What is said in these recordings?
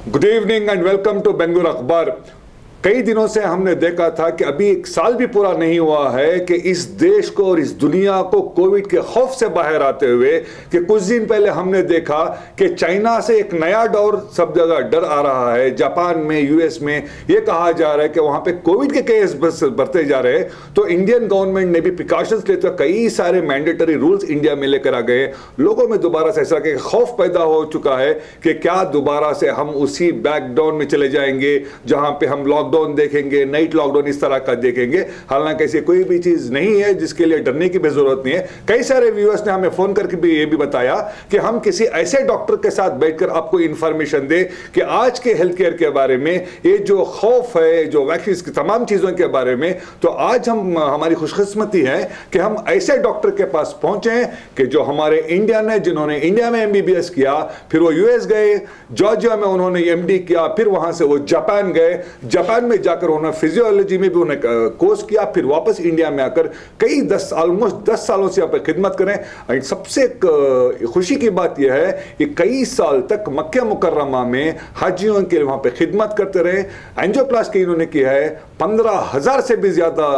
Good evening and welcome to Bengaluru अखबार। कई दिनों से हमने देखा था कि अभी एक साल भी पूरा नहीं हुआ है कि इस देश को और इस दुनिया को कोविड के खौफ से बाहर आते हुए कि कुछ दिन पहले हमने देखा कि चाइना से एक नया दौर सब जगह डर आ रहा है। जापान में, यूएस में ये कहा जा रहा है कि वहां पे कोविड के केस बढ़ते जा रहे हैं। तो इंडियन गवर्नमेंट ने भी प्रिकॉशंस लेते हुए कई सारे मैंडेटरी रूल्स इंडिया में लेकर आ गए। लोगों में दोबारा से ऐसा कि खौफ पैदा हो चुका है कि क्या दोबारा से हम उसी बैकडाउन में चले जाएंगे जहां पे हम लॉकडाउन देखेंगे, नाइट लॉकडाउन इस तरह का देखेंगे। हालांकि ऐसी कोई भी चीज नहीं है जिसके लिए डरने की भी जरूरत नहीं है। कई सारे व्यूअर्स ने हमें फोन करके भी ये भी बताया कि हम किसी ऐसे डॉक्टर के साथ बैठकर आपको इंफॉर्मेशन दे कि आज के हेल्थ केयर के बारे में, ये जो खौफ है, जो वैक्सीन की तमाम चीजों के बारे में। तो आज हमारी खुशकिस्मती है कि हम ऐसे डॉक्टर के पास पहुंचे कि जो हमारे इंडियन है, जिन्होंने इंडिया में एमबीबीएस किया, फिर वो यूएस गए, जॉर्जिया में उन्होंने एमडी किया, फिर वहां से वो जापान गए, जापान में जाकर उन्होंने फिजियोलॉजी में भी उन्हें कोर्स किया, फिर वापस इंडिया में आकर कई ऑलमोस्ट 10 सालों से यहाँ पर खिदमत करें। सबसे खुशी की बात यह है कि कई साल तक मक्का मुकर्रमा में हाजियों के लिए वहां पे खिदमत करते रहे। एंजियोप्लास्टी इन्होंने किया है, 15,000 से भी ज्यादा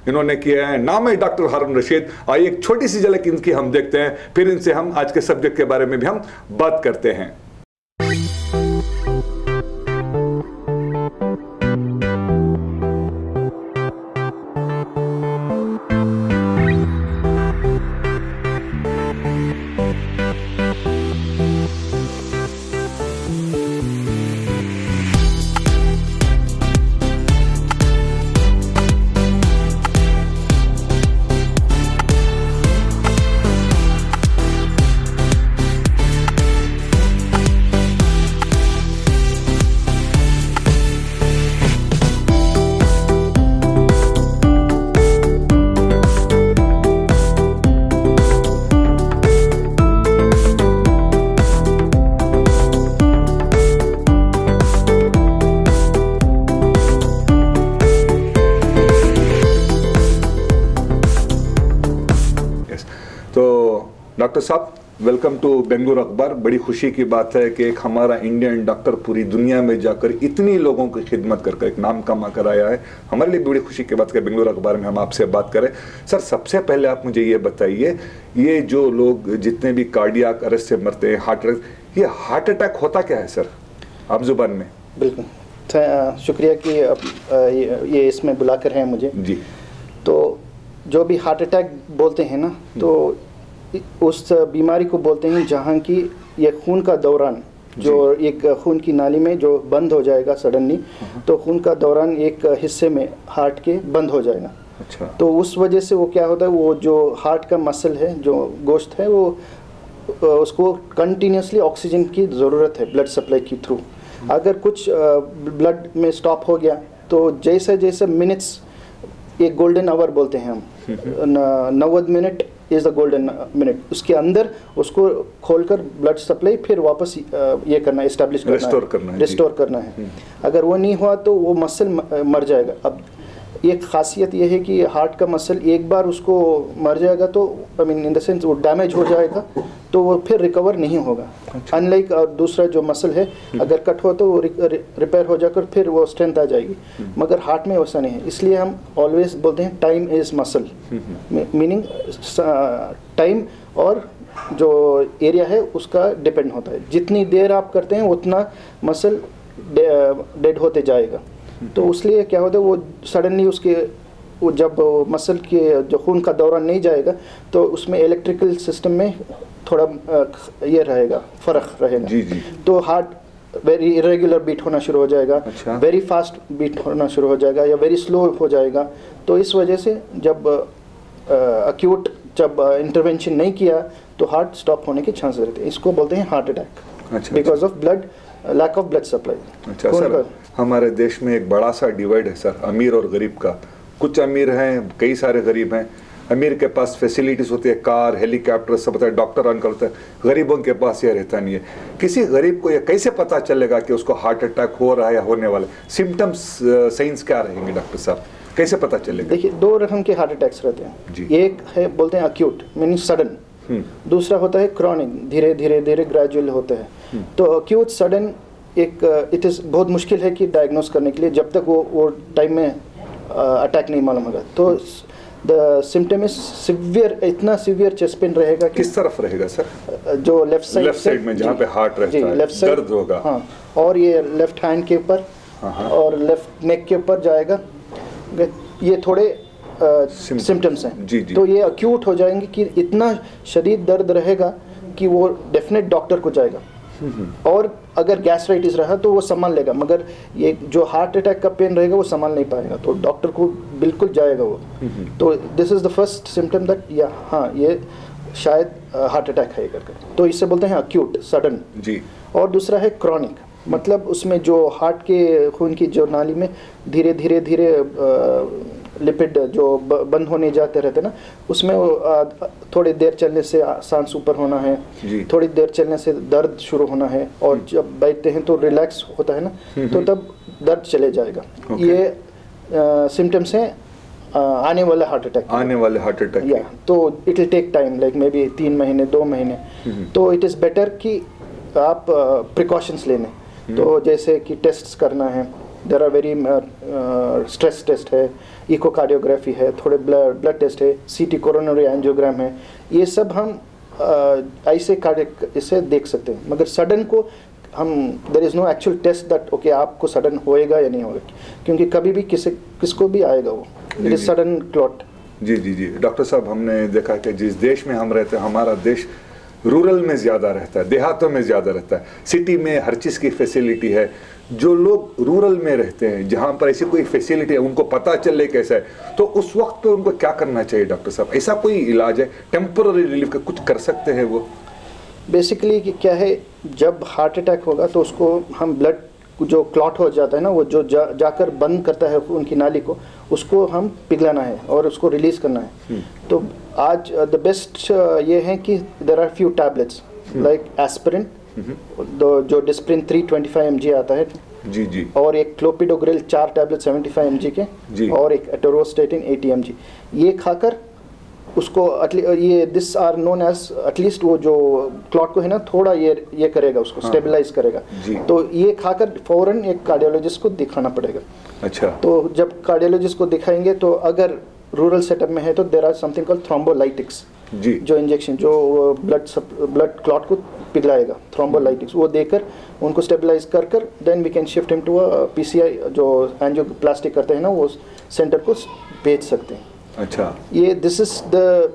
इन्होंने किया है। नाम है डॉक्टर हारून रशीद। आइए एक छोटी सी झलक इनकी हम देखते हैं, फिर इनसे हम आज के सब्जेक्ट के बारे में भी हम बात करते हैं। डॉक्टर साहब, वेलकम टू बेंगलुरु अखबार। बड़ी खुशी की बात है कि एक हमारा इंडियन डॉक्टर पूरी दुनिया में जाकर इतनी लोगों की खिदमत करके एक नाम कमा कर आया है। हमारे लिए बड़ी खुशी की बात है बेंगलुरु अखबार में हम आपसे बात करें। सर, सबसे पहले आप मुझे ये बताइए, ये जो लोग जितने भी कार्डियक अरेस्ट से मरते हैं, ये हार्ट अटैक होता क्या है सर, आप जुबान में? बिल्कुल, शुक्रिया कि ये इसमें बुलाकर हैं मुझे जी। तो जो भी हार्ट अटैक बोलते हैं ना, तो उस बीमारी को बोलते हैं जहाँ की ये खून का दौरान, जो एक खून की नाली में जो बंद हो जाएगा सडनली, तो खून का दौरान एक हिस्से में हार्ट के बंद हो जाएगा। अच्छा। तो उस वजह से वो क्या होता है, वो जो हार्ट का मसल है, जो गोश्त है, वो उसको कंटिन्यूसली ऑक्सीजन की ज़रूरत है ब्लड सप्लाई की थ्रू। अगर कुछ ब्लड में स्टॉप हो गया तो जैसे जैसे मिनट्स, एक गोल्डन आवर बोलते हैं हम, 90 minute is the golden minute, उसके अंदर उसको खोलकर ब्लड सप्लाई फिर वापस ये करना, एस्टैब्लिश करना, रिस्टोर करना है। अगर वो नहीं हुआ तो वो मसल मर जाएगा। अब एक खासियत ये है कि हार्ट का मसल एक बार उसको मर जाएगा तो I mean in the sense वो डैमेज हो जाएगा, तो वो फिर रिकवर नहीं होगा। अच्छा। अनलाइक दूसरा जो मसल है, अगर कट हो तो वो रिपेयर हो जाकर फिर वो स्ट्रेंथ आ जाएगी, मगर हार्ट में वैसा नहीं है। इसलिए हम ऑलवेज बोलते हैं time is muscle, meaning time और जो एरिया है उसका डिपेंड होता है। जितनी देर आप करते हैं उतना मसल डेड होते जाएगा। तो इसलिए क्या होता है, वो सडनली उसके वो जब मसल के जो खून का दौरान नहीं जाएगा तो उसमें इलेक्ट्रिकल सिस्टम में थोड़ा ये रहेगा, फ़र्क रहेगा जी। तो हार्ट वेरी इरेगुलर बीट होना शुरू हो जाएगा। अच्छा। वेरी फास्ट बीट होना शुरू हो जाएगा या वेरी स्लो हो जाएगा। तो इस वजह से जब अक्यूट जब इंटरवेंशन नहीं किया तो हार्ट स्टॉप होने के चांस रहते हैं। इसको बोलते हैं heart attack, because of blood lack of blood supply. अच्छा सर, हमारे देश में एक बड़ा सा डिवाइड है सर, अमीर और गरीब का। कुछ अमीर हैं, कई सारे गरीब हैं। अमीर के पास फैसिलिटीज होती है, कार, हेलीकॉप्टर सब होता है, डॉक्टर रन करता है। गरीबों के पास ये रहता नहीं है। किसी गरीब को ये कैसे पता चलेगा कि उसको हार्ट अटैक हो रहा है या होने वाला? सिम्टम्स, साइंस क्या रहेंगे डॉक्टर साहब, कैसे पता चलेगा? देखिए, दो रकम के हार्ट अटैक्स रहते हैं जी। एक है बोलते हैं अक्यूट, मीनिंग सडन। दूसरा होता है क्रॉनिक, धीरे धीरे धीरे ग्रेजुअल होता है। तो अक्यूट सडन इट इज़ बहुत मुश्किल है कि डायग्नोस करने के लिए जब तक वो टाइम में अटैक नहीं मालूम होगा। तो द सिम्टम इज सिवियर, इतना सिवियर चेस्ट पेन रहेगा कि किस तरफ रहेगा सर? जो लेफ्ट साइड में जहाँ पे हार्ट रहता है, लेफ्ट साइड दर्द होगा। हाँ, और ये लेफ्ट हैंड के ऊपर और लेफ्ट नेक के ऊपर जाएगा। ये थोड़े सिम्टम्स हैं। जी जी। तो ये अक्यूट हो जाएंगे कि इतना शदीद दर्द रहेगा कि वो डेफिनेट डॉक्टर को जाएगा। और अगर गैस्ट्राइटिस रहा तो वो संभाल लेगा, मगर ये जो हार्ट अटैक का पेन रहेगा वो संभाल नहीं पाएगा, तो डॉक्टर को बिल्कुल जाएगा वो। तो this is the first symptom that या हाँ ये शायद हार्ट अटैक है करके, तो इससे बोलते हैं अक्यूट, सडन जी। और दूसरा है क्रॉनिक, मतलब उसमें जो हार्ट के खून की जो नाली में धीरे धीरे धीरे लिपिड जो बंद होने जाते रहते ना, उसमें थोड़ी देर चलने से सांस ऊपर होना है, थोड़ी देर चलने से दर्द शुरू होना है, और जब बैठते हैं तो रिलैक्स होता है ना, तो तब दर्द चले जाएगा। ये सिम्टम्स हैं आने वाले हार्ट अटैक या तो it will take time, like maybe 3 महीने 2 महीने। तो इट इज़ बेटर कि आप प्रिकॉशंस लेने, तो जैसे कि टेस्ट्स करना है, there are very stress test है, इकोकार्डियोग्राफी है, थोड़े ब्लड टेस्ट है, सीटी कोरोनरी एंजियोग्राम है, ये सब हम ऐसे इससे देख सकते हैं। मगर सडन को हम there is no actual test that okay आपको सडन होएगा या नहीं होगा, क्योंकि कभी भी किसको भी आएगा वो, इट इज़ सडन क्लॉट। जी जी जी। डॉक्टर साहब, हमने देखा कि जिस देश में हम रहते हैं, हमारा देश रूरल में ज़्यादा रहता है, देहातों में ज़्यादा रहता है। सिटी में हर चीज़ की फैसिलिटी है। जो लोग रूरल में रहते हैं, जहाँ पर ऐसी कोई फैसिलिटी है, उनको पता चले कैसा है, तो उस वक्त पे उनको क्या करना चाहिए डॉक्टर साहब? ऐसा कोई इलाज है टेम्पररी रिलीफ का, कुछ कर सकते हैं वो? बेसिकली कि क्या है, जब हार्ट अटैक होगा तो उसको हम ब्लड जो क्लॉट हो जाता है ना, वो जो जाकर बंद करता है उनकी नाली को, उसको हम पिघलाना है और उसको रिलीज करना है। तो आज द बेस्ट ये है कि there are few tablets like aspirin, जो डिस्प्रिन 325 mg आता है जी जी, और एक क्लोपिडोग्रिल 4 टैबलेट 75 mg के जी, और एक एटोरोस्टेटिन 80 mg, ये खाकर उसको ये this are known as at least वो जो क्लॉट को है ना थोड़ा ये करेगा, उसको स्टेबलाइज करेगा। तो ये खाकर फौरन एक कार्डियोलॉजिस्ट को दिखाना पड़ेगा। अच्छा। तो जब कार्डियोलॉजिस्ट को दिखाएंगे तो अगर रूरल सेटअप में है तो there are something called thrombolytics जी, जो इंजेक्शन जो ब्लड क्लॉट को पिघलाएगा, थ्रोम्बोलाइटिक्स, वो देकर उनको स्टेबलाइज कर then we can shift him to a PCI जो एंजियोप्लास्टिक करते हैं ना, वो सेंटर को भेज सकते हैं। अच्छा, ये this is the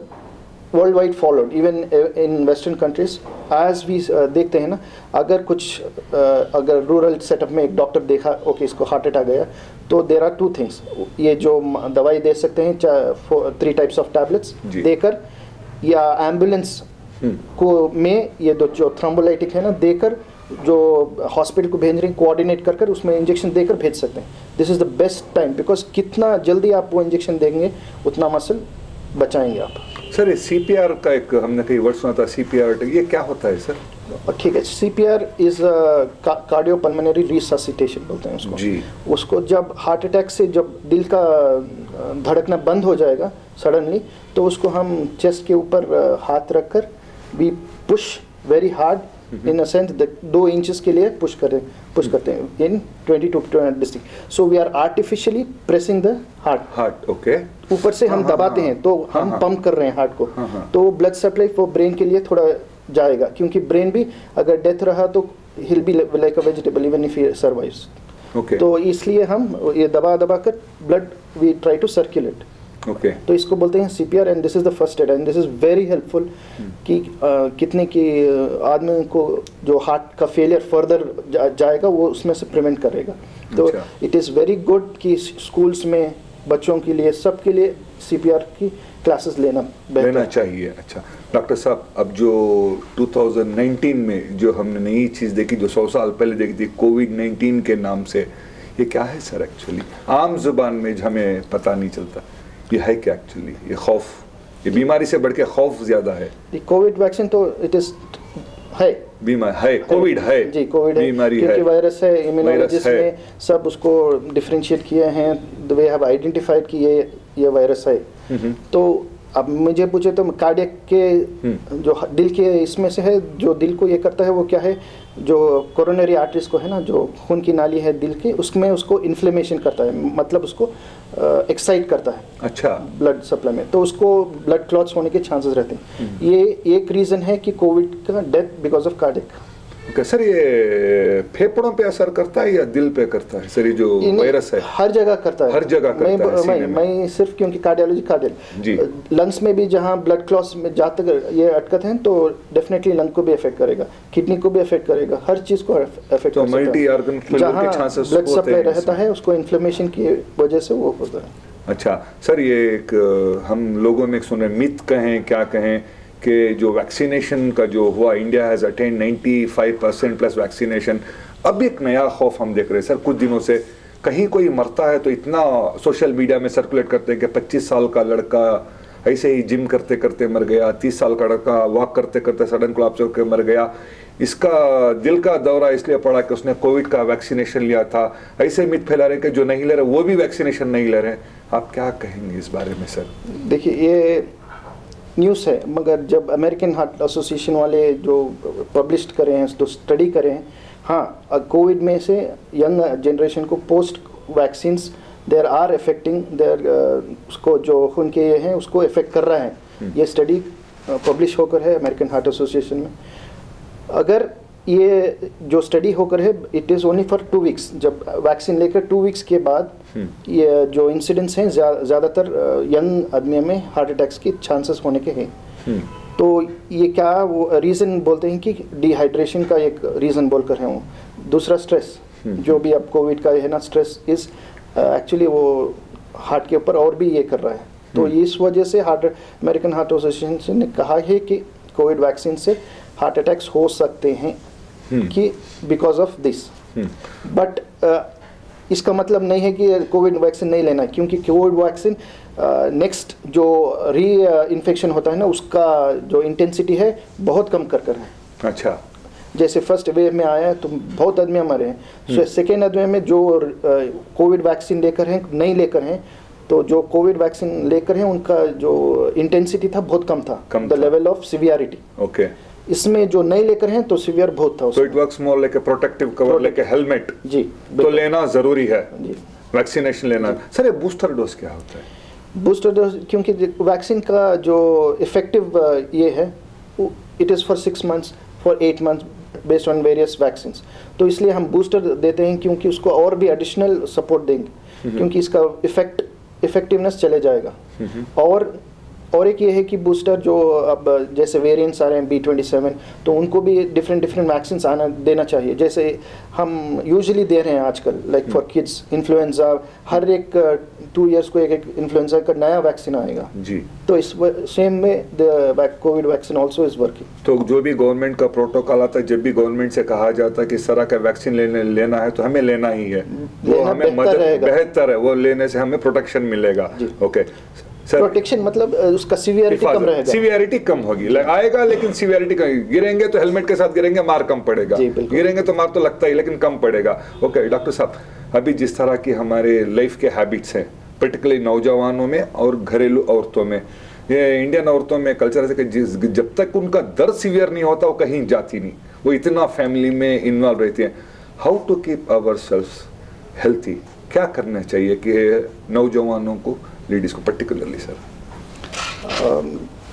world wide followed even in western countries as we देखते हैं ना। अगर कुछ अगर रूरल सेटअप में एक डॉक्टर देखा ओके इसको हार्ट अटैक गया, तो देर आर 2 थिंग्स, ये जो दवाई दे सकते हैं 3 टाइप्स ऑफ टैबलेट्स देकर, या एम्बुलेंस को में ये जो थ्रोम्बोलाइटिक है ना देकर जो हॉस्पिटल को भेज रहे हैं कोऑर्डिनेट कर उसमें इंजेक्शन देकर भेज सकते हैं। This is the best time, because कितना जल्दी आप वो इंजेक्शन देंगे उतना मसल बचाएंगे आप। सर, सीपीआर का एक हमने कई वर्ड सुना था, सीपीआर, ये क्या होता है सर? ठीक है, सीपीआर इज कार्डियोपल्मोनरी रिससिटेशन बोलते हैं उसको जी। उसको जब हार्ट अटैक से जब दिल का धड़कना बंद हो जाएगा सडनली, तो उसको हम चेस्ट के ऊपर हाथ रखकर we push very hard in a sense 2 inches के लिए पुश करते हैं in 20 to 20 district. So we are artificially pressing the heart, okay, ऊपर से हम दबाते हैं, तो हम पंप कर रहे हैं हार्ट को, तो ब्लड सप्लाई फॉर ब्रेन के लिए थोड़ा जाएगा, क्योंकि ब्रेन भी अगर डेथ रहा तो he'll be like a vegetable even if he survives. तो इसलिए हम ये दबा कर blood we try to circulate. Okay. तो इसको बोलते हैं CPR and this is the first aid and this is very helpful कि कितने की आदमी को जो हार्ट का फेलियर फर्दर जाएगा वो उसमें से प्रिवेंट करेगा। तो इट इज़ वेरी गुड कि स्कूल्स में बच्चों के लिए सबके लिए सीपीआर की क्लासेस लेना चाहिए। अच्छा डॉक्टर साहब, अब जो 2019 में जो हमने नई चीज़ देखी, जो 100 साल पहले देखी थी, कोविड-19 के नाम से, ये क्या है सर? एक्चुअली आम जुबान में हमें पता नहीं चलता ये है क्या एक्चुअली। ये खौफ, ये बीमारी से बढ़ के खौफ ज्यादा है। कोविड वैक्सीन तो इट इज है, बीमारी है, कोविड है जी, कोविड बीमारी है, क्योंकि वायरस है, इम्यूनोलॉजिस्ट ने सब उसको डिफरेंशिएट किए हैं, वे हैव आइडेंटिफाइड कि ये वायरस है। तो अब मुझे पूछे तो कार्डियक के जो दिल के इसमें से है, जो दिल को ये करता है वो क्या है, जो कोरोनरी आर्टरीज को है ना, जो खून की नाली है दिल की, उसमें उसको इन्फ्लेमेशन करता है, मतलब उसको एक्साइट करता है। अच्छा। ब्लड सप्लाई में, तो उसको ब्लड क्लॉट्स होने के चांसेस रहते हैं। ये एक रीज़न है कि कोविड का death because of cardiac. Okay, sir ये फेफड़ों पे असर करता है या दिल पे करता है सर? ये जो वायरस है हर जगह करता है, हर जगह करता है। मैं सिर्फ क्योंकि कार्डियोलॉजी लंग्स में भी जहाँ ब्लड क्लॉट्स में जहाँ तक ये अटकत हैं तो डेफिनेटली लंग को भी अफेक्ट करेगा, किडनी को भी अफेक्ट करेगा, हर चीज़ को अफेक्ट तो मल्टी ऑर्गन फेलियर के चांसेस ब्लड सप्लाई रहता है उसको इन्फ्लेमेशन की वजह से वो होता है। अच्छा सर, ये एक हम लोगों में सुने मिथ कहें क्या कहें कि जो वैक्सीनेशन का जो हुआ, India has attend 95% plus vaccination. अब एक नया खौफ हम देख रहे हैं सर, कुछ दिनों से कहीं कोई मरता है तो इतना सोशल मीडिया में सर्कुलेट करते हैं कि 25 साल का लड़का ऐसे ही जिम करते करते मर गया, 30 साल का लड़का वॉक करते करते सडन कोलैप्स होकर मर गया, इसका दिल का दौरा इसलिए पड़ा कि उसने कोविड का वैक्सीनेशन लिया था। ऐसे मिथ फैला रहे कि जो नहीं ले रहे वो भी वैक्सीनेशन नहीं ले रहे। आप क्या कहेंगे इस बारे में सर? देखिए, ये न्यूज़ है, मगर जब अमेरिकन हार्ट एसोसिएशन वाले जो पब्लिश करें हैं, जो स्टडी करें हैं, हाँ कोविड में से यंग जनरेशन को post vaccines there are affecting there उसको जो उनके ये हैं उसको इफेक्ट कर रहा है। ये स्टडी पब्लिश होकर है अमेरिकन हार्ट एसोसिएशन में। अगर ये जो स्टडी होकर है it is only for 2 weeks, जब वैक्सीन लेकर 2 वीक्स के बाद ये जो इंसिडेंट्स हैं ज़्यादातर यंग आदमियों में हार्ट अटैक्स के चांसेस होने के हैं। तो ये क्या वो रीज़न बोलते हैं कि डिहाइड्रेशन का एक रीज़न बोलकर है वो। दूसरा स्ट्रेस, जो भी अब कोविड का है ना, स्ट्रेस इज़ एक्चुअली वो हार्ट के ऊपर और भी ये कर रहा है। तो इस वजह से अमेरिकन हार्ट एसोसिएशन ने कहा है कि कोविड वैक्सीन से हार्ट अटैक्स हो सकते हैं कि बिकॉज ऑफ दिस। बट इसका मतलब नहीं है कि कोविड वैक्सीन नहीं लेना है, क्योंकि कोविड वैक्सीन नेक्स्ट जो इन्फेक्शन होता है ना, उसका जो इंटेंसिटी है बहुत कम कर है। अच्छा। जैसे फर्स्ट वेव में आया तो बहुत आदमी मरे हैं, सो सेकेंड वेव में जो कोविड वैक्सीन लेकर हैं नहीं लेकर हैं, तो जो कोविड वैक्सीन लेकर हैं उनका जो इंटेंसिटी था बहुत कम था, the level of severity. Okay. इसमें जो नहीं लेकर हैं तो सिवियर बहुत था। तो it works more like a protective cover, like a helmet. जी, तो लेना जरूरी है जी, वैक्सीनेशन लेना। सर ये बूस्टर डोज क्या होता है? बूस्टर डोज, क्योंकि वैक्सीन का जो इफेक्टिव ये है it is for 6 months, for 8 months based on various vaccines. तो इसलिए हम बूस्टर देते हैं क्योंकि उसको और भी एडिशनल सपोर्ट देंगे, क्योंकि इसका इफेक्टिवनेस चले जाएगा। और एक ये है कि बूस्टर जो अब जैसे वेरिएंट्स आ रहे हैं B27, तो उनको भी डिफरेंट वैक्सीन्स देना चाहिए। जैसे हम यूजुअली दे रहे हैं आजकल, लाइक फॉर किड्स इन्फ्लुएंजा, हर एक 2 years को एक इन्फ्लुएंजा का नया वैक्सीन आएगा जी। तो इस सेम में the Covid vaccine also is working. तो जो भी गवर्नमेंट का प्रोटोकॉल आता है, जब भी गवर्नमेंट से कहा जाता है कि इस तरह का वैक्सीन लेना है तो हमें लेना ही है, वो हमें मदद बेहतर है, वो लेने से हमें प्रोटेक्शन मिलेगा। ओके, प्रोटेक्शन मतलब उसका सीवियरिटी कम रहेगा, सीवियरिटी कम होगी, आएगा लेकिन सीवियरिटी कम। गिरेंगे तो हेलमेट के साथ गिरेंगे, मार कम पड़ेगा, गिरेंगे तो मार तो लगता ही लेकिन कम पड़ेगा। ओके डॉक्टर साहब, अभी जिस तरह की हमारे लाइफ के हैबिट्स हैं, पर्टिकुलरली नौजवानों में और घरेलू औरतों में, ये इंडियन औरतों में कल्चर है कि जब तक उनका दर्द सीवियर नहीं होता वो कहीं जाती नहीं, वो इतना फैमिली में इन्वॉल्व रहती हैं। How to keep ourselves healthy, क्या करना चाहिए कि नौजवानों को, लेडीज़ को पर्टिकुलरली सर?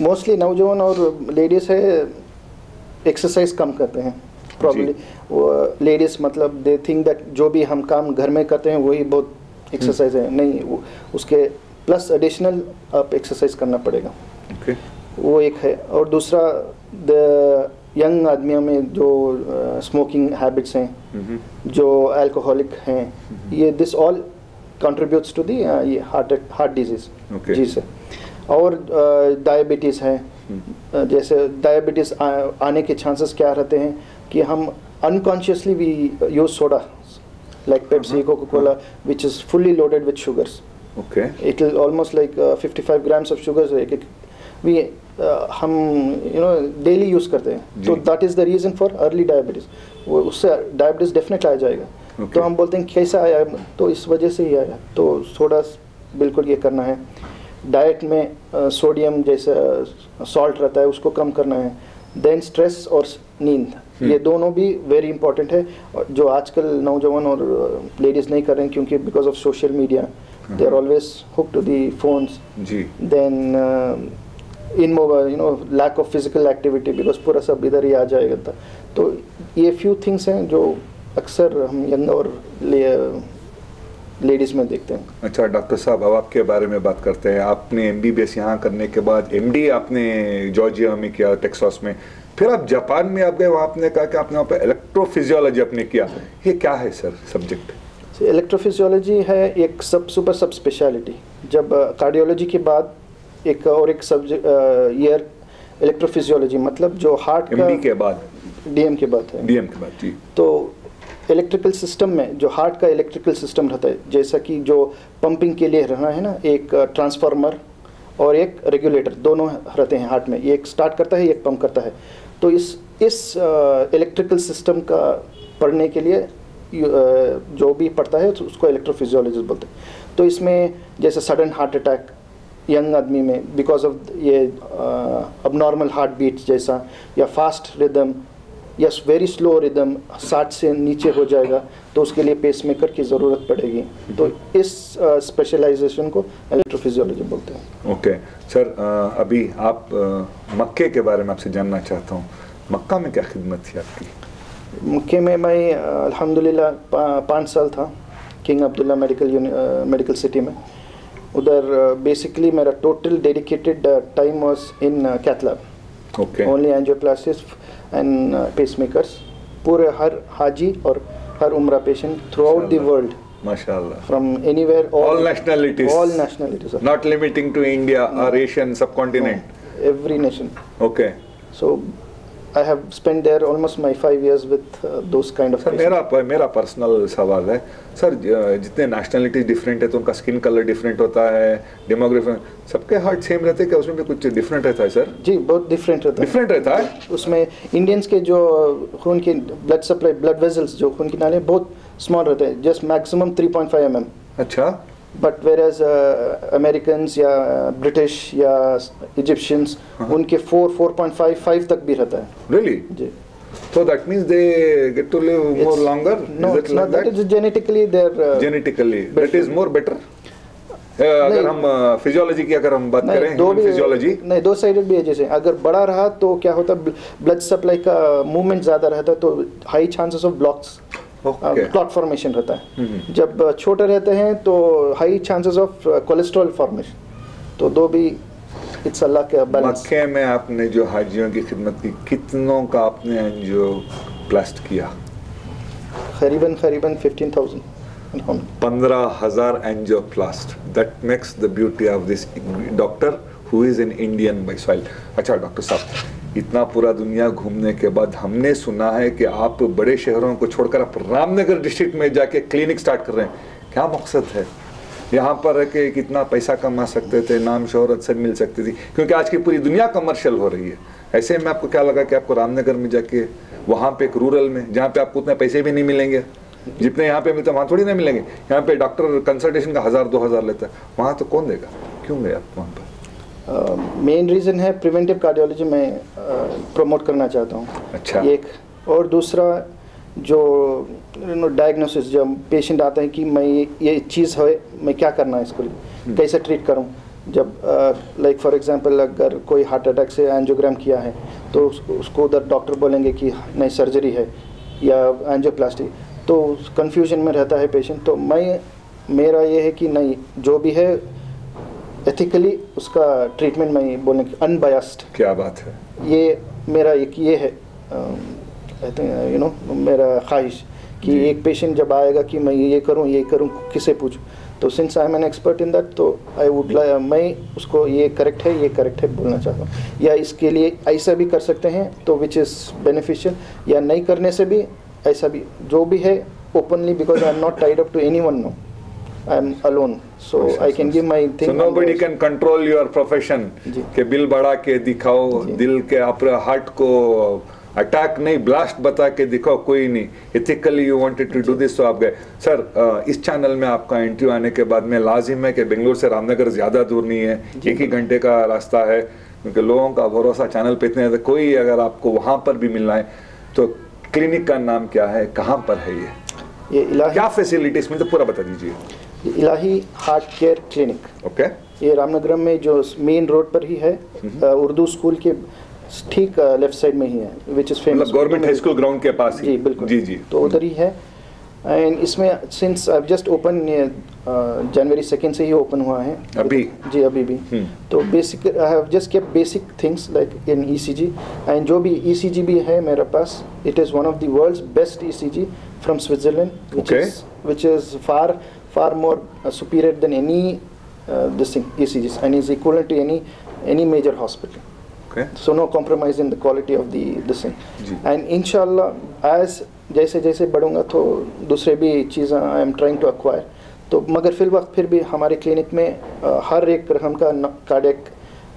मोस्टली नौजवान और लेडीज़ है एक्सरसाइज कम करते हैं प्रॉब्ली। वो लेडीज़ मतलब दे थिंक दैट जो भी हम काम घर में करते हैं वही बहुत एक्सरसाइज है, नहीं, उसके प्लस एडिशनल आप एक्सरसाइज करना पड़ेगा। वो एक है। और दूसरा द यंग आदमियों में जो स्मोकिंग हैबिट्स हैं, जो अल्कोहलिक हैं, ये this all contributes to the heart disease। जी सर। और डायबिटीज़ है, जैसे डायबिटीज़ आने के चांसेस क्या रहते हैं कि हम unconsciously we use soda like Pepsi, Coca Cola, which is fully loaded with sugars. Okay, it is almost like 55 grams of sugars we हम डेली यूज़ करते हैं। तो that is the reason for early diabetes. वो उससे diabetes definitely आ जाएगा। तो हम बोलते हैं कैसा आया, तो इस वजह से ही आया, तो सोडा बिल्कुल ये करना है। डाइट में सोडियम जैसा सॉल्ट रहता है उसको कम करना है, देन स्ट्रेस और नींद, ये दोनों भी वेरी इंपॉर्टेंट है, जो आजकल नौजवान और लेडीज़ नहीं कर रहे हैं क्योंकि because of social media they are always hook to the phones, then in mobile you know lack of physical activity because पूरा सब इधर ही आ जाएगा था। तो ये फ्यू थिंग्स हैं जो अक्सर हम यंग और लेडीज़ में देखते हैं। अच्छा डॉक्टर साहब, अब आपके बारे में बात करते हैं। आपने MBBS यहाँ करने के बाद MD आपने जॉर्जिया में किया, टेक्सास में, फिर आप जापान में आप गए, वहाँ आपने कहा कि आपने वहाँ पे इलेक्ट्रोफिजियोलॉजी आपने किया। ये क्या है सर सब्जेक्ट? इलेक्ट्रोफिजियोलॉजी है एक सुपर सब स्पेशलिटी। जब कार्डियोलॉजी के बाद एक और एक सब्जेक्ट ईयर इलेक्ट्रोफिजियोलॉजी, मतलब जो हार्ट का MD के बाद, DM के बाद है, DM के बाद जी। तो इलेक्ट्रिकल सिस्टम में जो हार्ट का इलेक्ट्रिकल सिस्टम रहता है, जैसा कि जो पंपिंग के लिए रहना है ना, एक ट्रांसफार्मर और एक रेगुलेटर दोनों रहते हैं हार्ट में, एक स्टार्ट करता है एक पंप करता है। तो इस इलेक्ट्रिकल सिस्टम का पढ़ने के लिए जो भी पढ़ता है तो उसको इलेक्ट्रोफिजियोलॉजिस्ट बोलते हैं। तो इसमें जैसे सडन हार्ट अटैक यंग आदमी में बिकॉज ऑफ ये अबनॉर्मल हार्ट बीट जैसा, या फास्ट रिदम या वेरी स्लो रिदम 60 से नीचे हो जाएगा तो उसके लिए पेसमेकर की ज़रूरत पड़ेगी। तो इस स्पेशलाइजेशन को इलेक्ट्रोफिजियोलॉजी बोलते हैं। ओके सर, अभी आप मक्के के बारे में आपसे जानना चाहता हूँ। मक्का में क्या खिदमत थी आपकी? मक्के में मैं अल्हम्दुलिल्लाह 5 साल था किंग अब्दुल्ला मेडिकल सिटी में। उधर बेसिकली मेरा total dedicated time was in cath lab, only angioplasties and pacemakers, पूरे हर हाजी और हर उम्रा patient throughout the world, माशाअल्लाह, from anywhere, all nationalities, not limiting to India or Asian subcontinent, every nation. Okay, so I have spent there almost my 5 years with those kind of patients. मेरा personal सवाल है sir, जितने nationality different है तो उनका skin colour different होता है, demography, सबके हार्ट सेम रहते हैं क्या? उसमें भी कुछ डिफरेंट रहता है सर? जी बहुत डिफरेंट रहता है। उसमें इंडियंस के जो खून की ब्लड सप्लाई, ब्लड वेजल्स, जो खून की नाले बहुत स्मॉल रहते हैं, जस्ट मैक्सिमम 3.5 mm। अच्छा। बट वेयरएज अमेरिकन्स या ब्रिटिश या इजिप्शियंस उनके 4.5 तक भी रहता है। रियली? जी। So that means they get to live more longer? No, it's not that. It's genetically they're genetically that is more better. अगर हम फिजियोलॉजी की अगर हम बात करें, फिजियोलॉजी नहीं, दो साइडेड भी है। जैसे अगर बड़ा रहा तो क्या होता है, ब्लड सप्लाई का मूवमेंट ज़्यादा रहता है तो high chances of blocks, clot formation रहता है। जब छोटे रहते हैं तो high chances of cholesterol formation. तो दो भी इट्स अल्लाह का बैलेंस। मक्के में आपने जो हाजियों की खिदमत की, कितनों का आपने एंजियोप्लास्ट किया? करीबन 15,000। 15,000 angioplast. That makes the beauty of this doctor who is an Indian by soil. अच्छा डॉक्टर साहब, इतना पूरा दुनिया घूमने के बाद हमने सुना है कि आप बड़े शहरों को छोड़कर आप रामनगर डिस्ट्रिक्ट में जाके क्लिनिक स्टार्ट कर रहे हैं। क्या मकसद है? यहाँ पर रह के कितना पैसा कमा सकते थे, नाम शोहरत सब मिल सकती थी, क्योंकि आज की पूरी दुनिया कमर्शियल हो रही है। ऐसे में आपको क्या लगा कि आपको रामनगर में जाके, वहाँ पे एक रूरल में जहाँ पे आपको उतने पैसे भी नहीं मिलेंगे जितने यहाँ पे मिलते, वहाँ थोड़ी नहीं मिलेंगे। यहाँ पे डॉक्टर कंसल्टेशन का 1,000-2,000 लेता है, वहाँ तो कौन देगा? क्यों गए आप वहाँ पर? मेन रीज़न है प्रिवेंटिव कार्डियोलॉजी में प्रमोट करना चाहता हूँ। अच्छा। एक और दूसरा जो डायग्नोसिस, जब पेशेंट आता है कि मैं ये चीज़ है, मैं क्या करना है, इसको कैसे ट्रीट करूँ। जब लाइक फॉर एग्जांपल अगर कोई हार्ट अटैक से एंजियोग्राम किया है तो उसको उधर डॉक्टर बोलेंगे कि नहीं सर्जरी है या एंजियोप्लास्टी, तो कन्फ्यूजन में रहता है पेशेंट। तो मेरा ये है कि नहीं, जो भी है एथिकली उसका ट्रीटमेंट मैं बोलने की अनबायस्ड। क्या बात है। ये मेरा एक ये है मेरा ख्वाहिश कि एक पेशेंट जब आएगा कि मैं ये करूं किसे पूछूं, तो since I am an expert in that, तो आई वुड मैं उसको ये करेक्ट है बोलना चाहता हूँ। या इसके लिए ऐसा भी कर सकते हैं तो विच इज़ बेनिफिशियल, या नहीं करने से भी ऐसा भी, जो भी है openly, because I am not tied up to anyone, no, I am alone, so I can give my thing. So nobody can control your profession. के बिल बढ़ा के दिखाओ, दिल के अपने हार्ट को अटैक नहीं, ब्लास्ट बता के दिखाओ, कोई नहीं, ethically you wanted to do this, तो आप गए। सर इस चैनल में आपका इंटरव्यू आने के बाद में लाजिम है कि बेंगलुरु से रामनगर ज़्यादा दूर नहीं है, 1 ही घंटे का रास्ता है, क्योंकि लोगों का भरोसा चैनल पे इतने, कोई अगर आपको वहाँ पर भी मिलना है तो क्लिनिक का नाम क्या है, कहाँ पर है ये इलाही, क्या फैसिलिटीज में, तो पूरा बता दीजिए। इलाही हार्ट केयर क्लिनिक, ओके, ये रामनगरम में जो मेन रोड पर ही है, उर्दू स्कूल के ठीक लेफ्ट साइड में ही है, which is famous, government high school ground के पास ही। जी बिल्कुल, जी तो उधर ही है। एंड इसमें सिंस आई जस्ट ओपन जनवरी 2 से ही ओपन हुआ है अभी, जी अभी भी। तो basic I have just kept basic things like in ECG, and जो भी ईसीजी भी है मेरे पास, it is one of the world's best ECG from Switzerland, which is far more superior than any this thing ECGs, and is equivalent to any major hospital. Okay. So no compromise in the quality of the this thing. And inshallah as जैसे जैसे बढ़ूंगा तो दूसरे भी चीज़ें I am trying to acquire, तो मगर fill वक्त फिर भी हमारे क्लिनिक में हर एक रकम का कार्डियक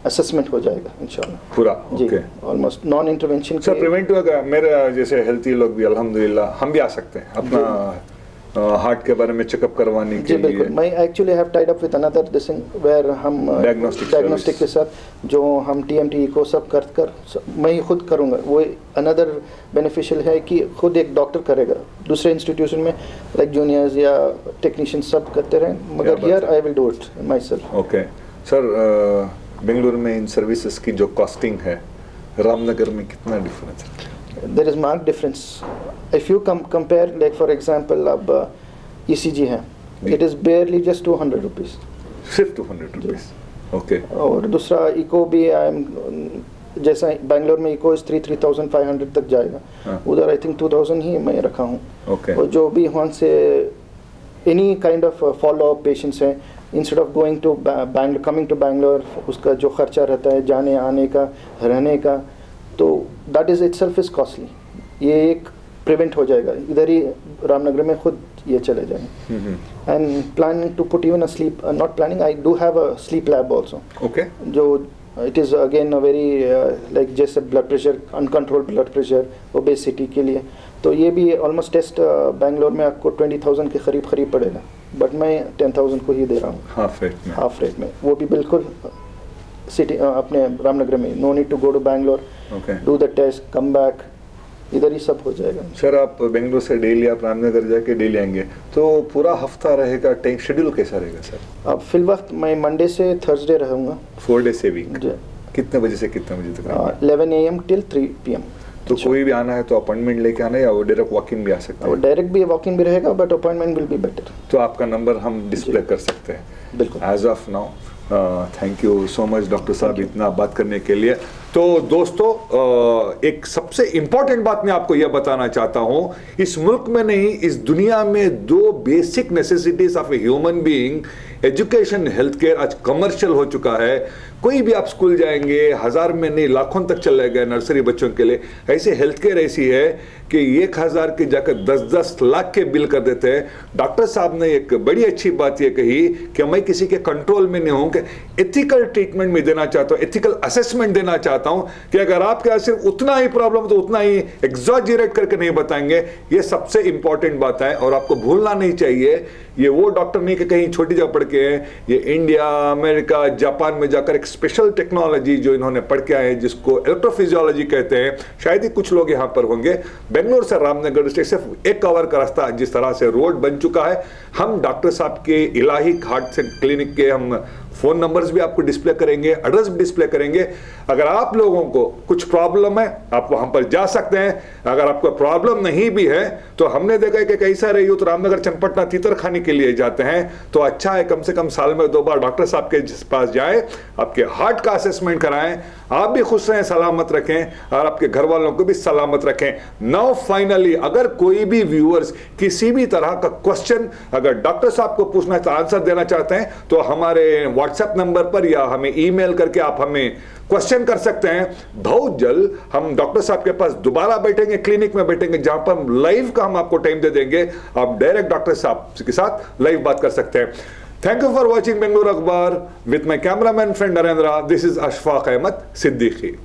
असेसमेंट हो जाएगा इंशाल्लाह पूरा। जी, almost non intervention. Sir preventive अगर मेरे जैसे हेल्थी लोग भी अल्हम्दुलिल्लाह हम भी आ सकते हैं अपना हार्ट के बारे में चेकअप करवाने के लिए। बिल्कुल, मैं actually have tied up with another this where हम डायग्नोस्टिक के साथ जो हम टीएमटी को सब कर मैं ही खुद करूँगा, वो अनदर बेनिफिशियल है कि खुद एक डॉक्टर करेगा। दूसरे इंस्टीट्यूशन में लाइक जूनियर्स या टेक्नीशियन सब करते रहे, मगर here I will do it my self. Okay sir, Bengaluru में इन सर्विसेज की जो कॉस्टिंग है रामनगर में कितना डिफरेंस है? There is marked difference. If you compare, like for example, अब ECG है, it is barely just 200 rupees. सिर्फ 200 रुपीज़, ओके। और दूसरा इको भी जैसा बेंगलोर में इको इस 3,500 तक जाएगा, उधर आई थिंक 2,000 ही मैं रखा हूँ। ओके। और जो भी वहाँ से any kind of follow up patients हैं, instead of going to Bangalore, coming to Bangalore, उसका जो खर्चा रहता है जाने आने का, रहने का, तो that is itself is costly. ये एक प्रिवेंट हो जाएगा, इधर ही रामनगर में खुद ये चले जाएंगे। And planning to put even a sleep, not planning, I do have a sleep lab also. Okay. जो it is again a very like जैसे blood pressure, uncontrolled blood pressure, obesity के लिए, तो ये भी ऑलमोस्ट टेस्ट बेंगलोर में आपको 20,000 के करीब पड़ेगा, बट मैं 10,000 को ही दे रहा हूँ हाफ रेट में। वो भी बिल्कुल सिटी अपने रामनगर में, no need to go to Bangalore, do the test, come back, इधर ही सब हो जाएगा। सर आप बेंगलोर से डेली आप रामनगर जाके डेली आएंगे, तो पूरा हफ्ता रहेगा, टाइम शेड्यूल कैसा रहेगा सर? अब फिल वक्त मैं मंडे से थर्सडे रहूँगा, 4 days a week। कितने बजे से कितने बजे तक? 11 AM till 3 PM। तो कोई भी आना है तो अपॉइंटमेंट लेके आना है या वो डायरेक्ट वॉक इन भी आ सकता है? वो डायरेक्ट भी वॉक इन भी रहेगा, but appointment will be better. तो आपका नंबर हम डिस्प्ले कर सकते हैं बिल्कुल as of now. Thank you so much doctor साहब इतना बात करने के लिए। तो दोस्तों एक सबसे इंपॉर्टेंट बात मैं आपको यह बताना चाहता हूं, इस मुल्क में नहीं इस दुनिया में 2 basic necessities of a human being, education, health care, आज कमर्शियल हो चुका है। कोई भी आप स्कूल जाएंगे 1000 में नहीं लाखों तक चले गए नर्सरी बच्चों के लिए। ऐसे हेल्थ केयर ऐसी है कि 1000 के जाकर 10-10 लाख के बिल कर देते हैं। डॉक्टर साहब ने एक बड़ी अच्छी बात ये कही कि मैं किसी के कंट्रोल में नहीं हूं, कि एथिकल ट्रीटमेंट में देना चाहता हूं, एथिकल असेसमेंट देना चाहता हूं कि अगर आपके यहाँ सिर्फ उतना ही प्रॉब्लम तो उतना ही एग्जॉजरेट करके नहीं बताएंगे। ये सबसे इंपॉर्टेंट बात है और आपको भूलना नहीं चाहिए। ये वो डॉक्टर नहीं कि कहीं छोटी जगह पढ़ के हैं, ये इंडिया, अमेरिका, जापान में जाकर एक स्पेशल टेक्नोलॉजी जो इन्होंने पढ़ के आए जिसको इलेक्ट्रोफिजियोलॉजी कहते हैं, शायद ही कुछ लोग यहाँ पर होंगे। बेंगलोर से रामनगर डिस्ट्रिक्ट सिर्फ 1 आवर का रास्ता, जिस तरह से रोड बन चुका है। हम डॉक्टर साहब के इलाही हार्ट क्लिनिक के हम फोन नंबर्स भी आपको डिस्प्ले करेंगे, एड्रेस भी डिस्प्ले करेंगे। अगर आप लोगों को कुछ प्रॉब्लम है आप वहां पर जा सकते हैं। अगर आपको प्रॉब्लम नहीं भी है तो हमने देखा है कि कैसा रही हो तो रामनगर, चनपटना, तीतर खाने के लिए जाते हैं, तो अच्छा है कम से कम साल में 2 बार डॉक्टर साहब के पास जाए, आपके हार्ट का असेसमेंट कराएं, आप भी खुश रहें, सलामत रखें और आपके घर वालों को भी सलामत रखें। नाउ फाइनली अगर कोई भी व्यूअर्स किसी भी तरह का क्वेश्चन अगर डॉक्टर साहब को पूछना तो आंसर देना चाहते हैं तो हमारे व्हाट्सएप नंबर पर या हमें ईमेल करके आप हमें क्वेश्चन कर सकते हैं। बहुत जल्द हम डॉक्टर साहब के पास दोबारा बैठेंगे, क्लिनिक में बैठेंगे, जहां पर हम लाइव का हम आपको टाइम दे देंगे, आप डायरेक्ट डॉक्टर साहब के साथ लाइव बात कर सकते हैं। Thank you for watching Bengaluru Akhbar with my cameraman friend Narendra. This is Ashfaq Ahmed Siddiqui.